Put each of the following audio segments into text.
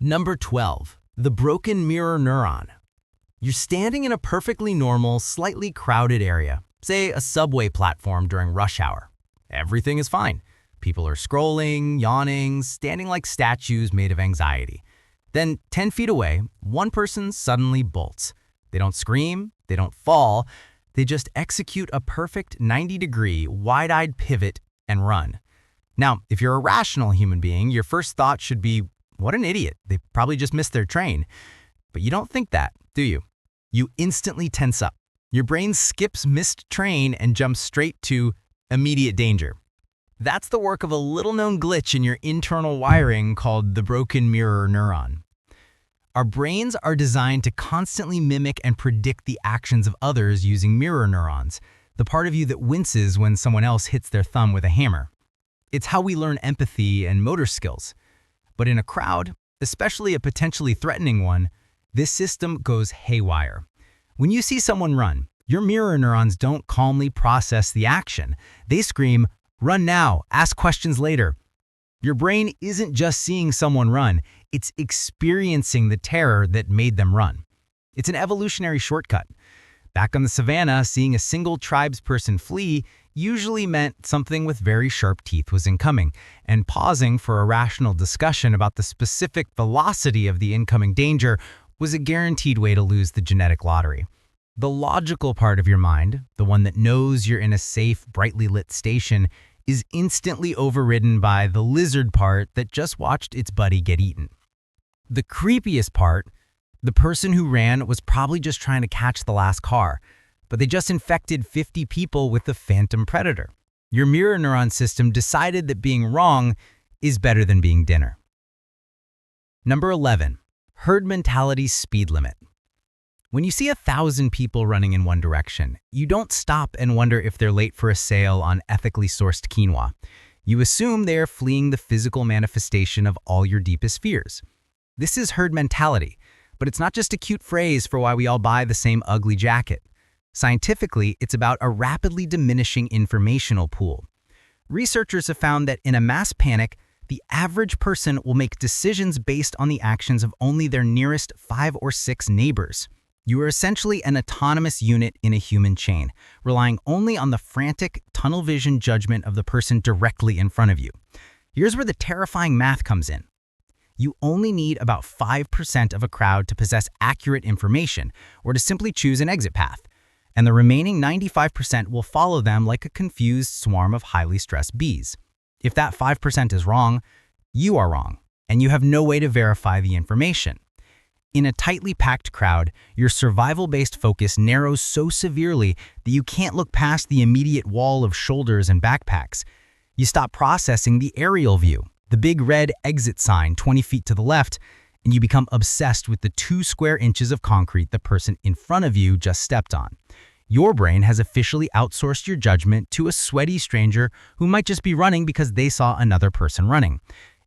Number 12. The broken mirror neuron. You're standing in a perfectly normal, slightly crowded area, say a subway platform during rush hour. Everything is fine. People are scrolling, yawning, standing like statues made of anxiety. Then, 10 feet away, one person suddenly bolts. They don't scream, they don't fall, they just execute a perfect 90-degree, wide-eyed pivot and run. Now, if you're a rational human being, your first thought should be, what an idiot, they probably just missed their train. But you don't think that, do you? You instantly tense up. Your brain skips missed train and jumps straight to immediate danger. That's the work of a little-known glitch in your internal wiring called the broken mirror neuron. Our brains are designed to constantly mimic and predict the actions of others using mirror neurons, the part of you that winces when someone else hits their thumb with a hammer. It's how we learn empathy and motor skills. But in a crowd, especially a potentially threatening one, this system goes haywire. When you see someone run, your mirror neurons don't calmly process the action. They scream, "Run now, ask questions later." Your brain isn't just seeing someone run, it's experiencing the terror that made them run. It's an evolutionary shortcut. Back on the savannah, seeing a single tribesperson flee usually meant something with very sharp teeth was incoming, and pausing for a rational discussion about the specific velocity of the incoming danger was a guaranteed way to lose the genetic lottery. The logical part of your mind, the one that knows you're in a safe, brightly lit station, is instantly overridden by the lizard part that just watched its buddy get eaten. The creepiest part, the person who ran was probably just trying to catch the last car, but they just infected 50 people with the phantom predator. Your mirror neuron system decided that being wrong is better than being dinner. Number 11. Herd mentality speed limit. When you see 1,000 people running in one direction, you don't stop and wonder if they're late for a sale on ethically sourced quinoa. You assume they're fleeing the physical manifestation of all your deepest fears. This is herd mentality, but it's not just a cute phrase for why we all buy the same ugly jacket. Scientifically, it's about a rapidly diminishing informational pool. Researchers have found that in a mass panic, the average person will make decisions based on the actions of only their nearest 5 or 6 neighbors. You are essentially an autonomous unit in a human chain, relying only on the frantic, tunnel vision judgment of the person directly in front of you. Here's where the terrifying math comes in. You only need about 5% of a crowd to possess accurate information or to simply choose an exit path, and the remaining 95% will follow them like a confused swarm of highly stressed bees. If that 5% is wrong, you are wrong, and you have no way to verify the information. In a tightly packed crowd, your survival-based focus narrows so severely that you can't look past the immediate wall of shoulders and backpacks. You stop processing the aerial view, the big red exit sign 20 feet to the left, and you become obsessed with the 2 square inches of concrete the person in front of you just stepped on. Your brain has officially outsourced your judgment to a sweaty stranger who might just be running because they saw another person running.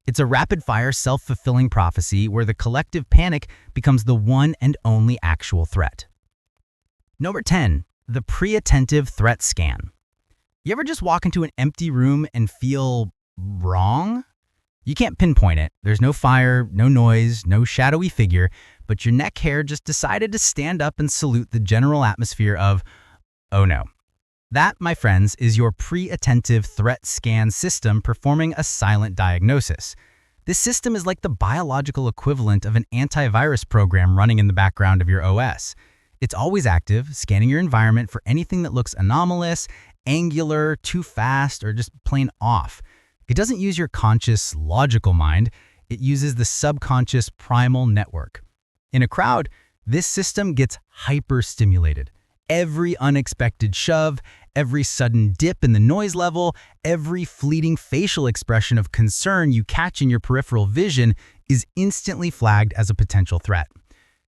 It's a rapid-fire, self-fulfilling prophecy where the collective panic becomes the one and only actual threat. Number 10. The pre-attentive threat scan. You ever just walk into an empty room and feel wrong? You can't pinpoint it. There's no fire, no noise, no shadowy figure, but your neck hair just decided to stand up and salute the general atmosphere of, oh no. That, my friends, is your pre-attentive threat scan system performing a silent diagnosis. This system is like the biological equivalent of an antivirus program running in the background of your OS. It's always active, scanning your environment for anything that looks anomalous, angular, too fast, or just plain off. It doesn't use your conscious, logical mind. It uses the subconscious primal network. In a crowd, this system gets hyper-stimulated. Every unexpected shove, every sudden dip in the noise level, every fleeting facial expression of concern you catch in your peripheral vision is instantly flagged as a potential threat.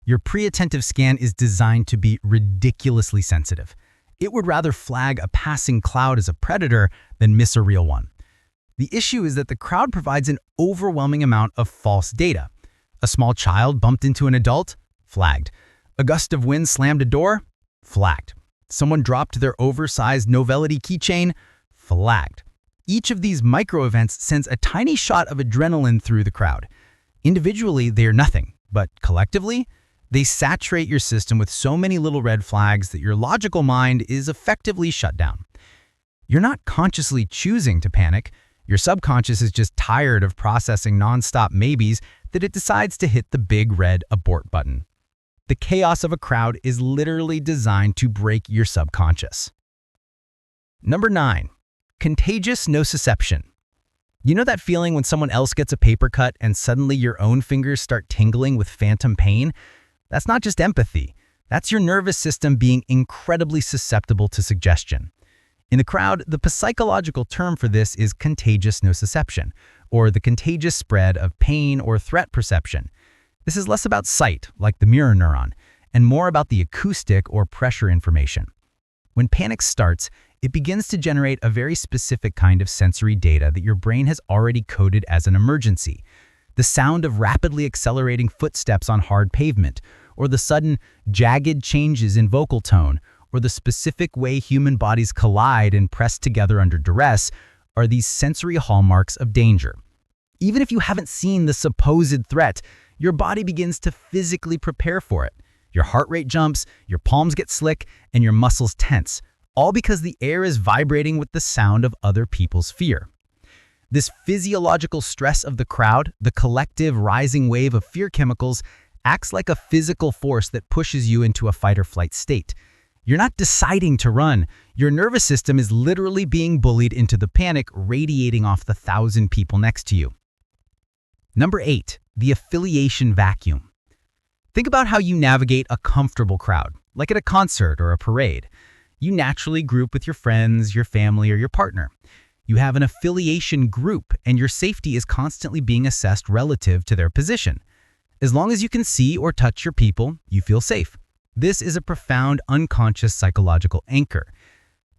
Your pre-attentive scan is designed to be ridiculously sensitive. It would rather flag a passing cloud as a predator than miss a real one. The issue is that the crowd provides an overwhelming amount of false data. A small child bumped into an adult? Flagged. A gust of wind slammed a door? Flagged. Someone dropped their oversized Novelty keychain? Flagged. Each of these micro-events sends a tiny shot of adrenaline through the crowd. Individually, they are nothing, but collectively, they saturate your system with so many little red flags that your logical mind is effectively shut down. You're not consciously choosing to panic. Your subconscious is just tired of processing nonstop maybes that it decides to hit the big red abort button. The chaos of a crowd is literally designed to break your subconscious. Number 9. Contagious nociception. You know that feeling when someone else gets a paper cut and suddenly your own fingers start tingling with phantom pain? That's not just empathy. That's your nervous system being incredibly susceptible to suggestion. In the crowd, the psychological term for this is contagious nociception, or the contagious spread of pain or threat perception. This is less about sight, like the mirror neuron, and more about the acoustic or pressure information. When panic starts, it begins to generate a very specific kind of sensory data that your brain has already coded as an emergency. The sound of rapidly accelerating footsteps on hard pavement, or the sudden, jagged changes in vocal tone, or the specific way human bodies collide and press together under duress, are these sensory hallmarks of danger. Even if you haven't seen the supposed threat, your body begins to physically prepare for it. Your heart rate jumps, your palms get slick, and your muscles tense, all because the air is vibrating with the sound of other people's fear. This physiological stress of the crowd, the collective rising wave of fear chemicals, acts like a physical force that pushes you into a fight-or-flight state. You're not deciding to run. Your nervous system is literally being bullied into the panic radiating off the 1,000 people next to you. Number 8, the affiliation vacuum. Think about how you navigate a comfortable crowd, like at a concert or a parade. You naturally group with your friends, your family, or your partner. You have an affiliation group, and your safety is constantly being assessed relative to their position. As long as you can see or touch your people, you feel safe. This is a profound unconscious psychological anchor.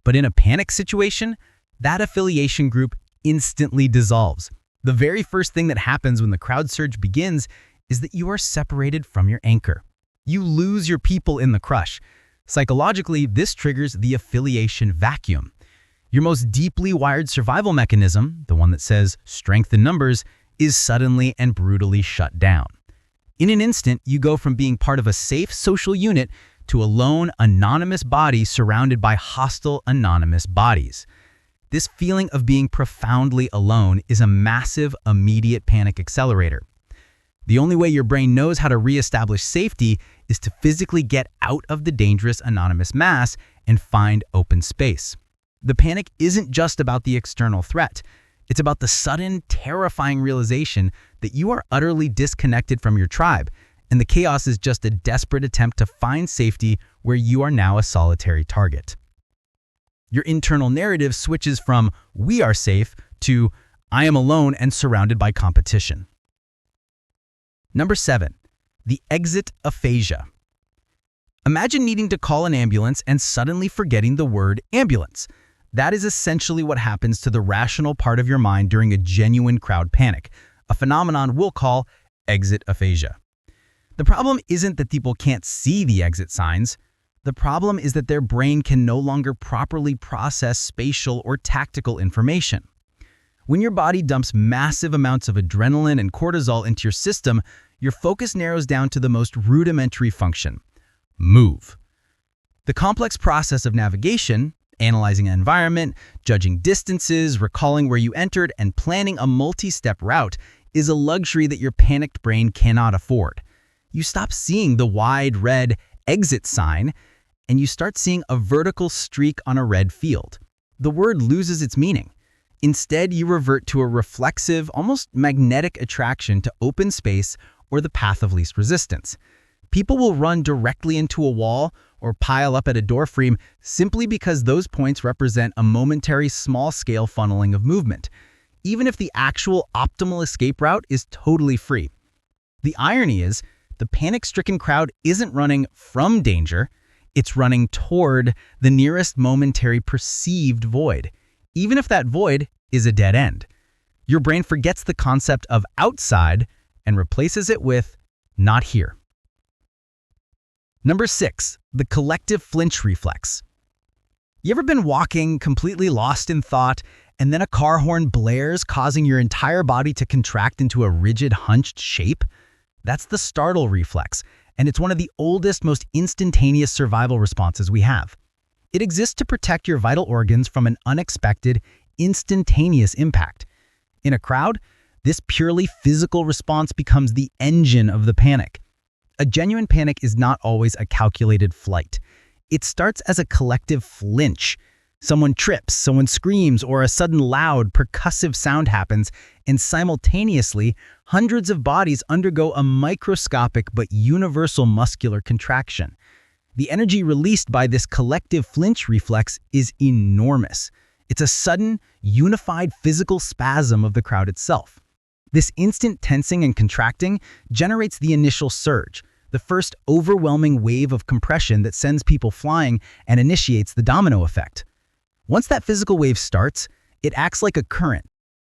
But in a panic situation, that affiliation group instantly dissolves. The very first thing that happens when the crowd surge begins is that you are separated from your anchor. You lose your people in the crush. Psychologically, this triggers the affiliation vacuum. Your most deeply wired survival mechanism, the one that says strength in numbers, is suddenly and brutally shut down. In an instant, you go from being part of a safe social unit to a lone, anonymous body surrounded by hostile, anonymous bodies. This feeling of being profoundly alone is a massive, immediate panic accelerator. The only way your brain knows how to reestablish safety is to physically get out of the dangerous anonymous mass and find open space. The panic isn't just about the external threat. It's about the sudden, terrifying realization that you are utterly disconnected from your tribe, and the chaos is just a desperate attempt to find safety where you are now a solitary target. Your internal narrative switches from "we are safe" to "I am alone and surrounded by competition." Number 7, the exit aphasia. Imagine needing to call an ambulance and suddenly forgetting the word ambulance. That is essentially what happens to the rational part of your mind during a genuine crowd panic, a phenomenon we'll call exit aphasia. The problem isn't that people can't see the exit signs. The problem is that their brain can no longer properly process spatial or tactical information. When your body dumps massive amounts of adrenaline and cortisol into your system, your focus narrows down to the most rudimentary function: move. The complex process of navigation, analyzing an environment, judging distances, recalling where you entered, and planning a multi-step route, is a luxury that your panicked brain cannot afford. You stop seeing the wide red exit sign, and you start seeing a vertical streak on a red field. The word loses its meaning. Instead, you revert to a reflexive, almost magnetic attraction to open space or the path of least resistance. People will run directly into a wall or pile up at a doorframe simply because those points represent a momentary small-scale funneling of movement, even if the actual optimal escape route is totally free. The irony is, the panic-stricken crowd isn't running from danger, it's running toward the nearest momentary perceived void, even if that void is a dead end. Your brain forgets the concept of outside and replaces it with not here. Number 6, the collective flinch reflex. You ever been walking completely lost in thought, and then a car horn blares, causing your entire body to contract into a rigid, hunched shape? That's the startle reflex, and it's one of the oldest, most instantaneous survival responses we have. It exists to protect your vital organs from an unexpected, instantaneous impact. In a crowd, this purely physical response becomes the engine of the panic. A genuine panic is not always a calculated flight. It starts as a collective flinch. Someone trips, someone screams, or a sudden loud, percussive sound happens, and simultaneously, hundreds of bodies undergo a microscopic but universal muscular contraction. The energy released by this collective flinch reflex is enormous. It's a sudden, unified physical spasm of the crowd itself. This instant tensing and contracting generates the initial surge, the first overwhelming wave of compression that sends people flying and initiates the domino effect. Once that physical wave starts, it acts like a current,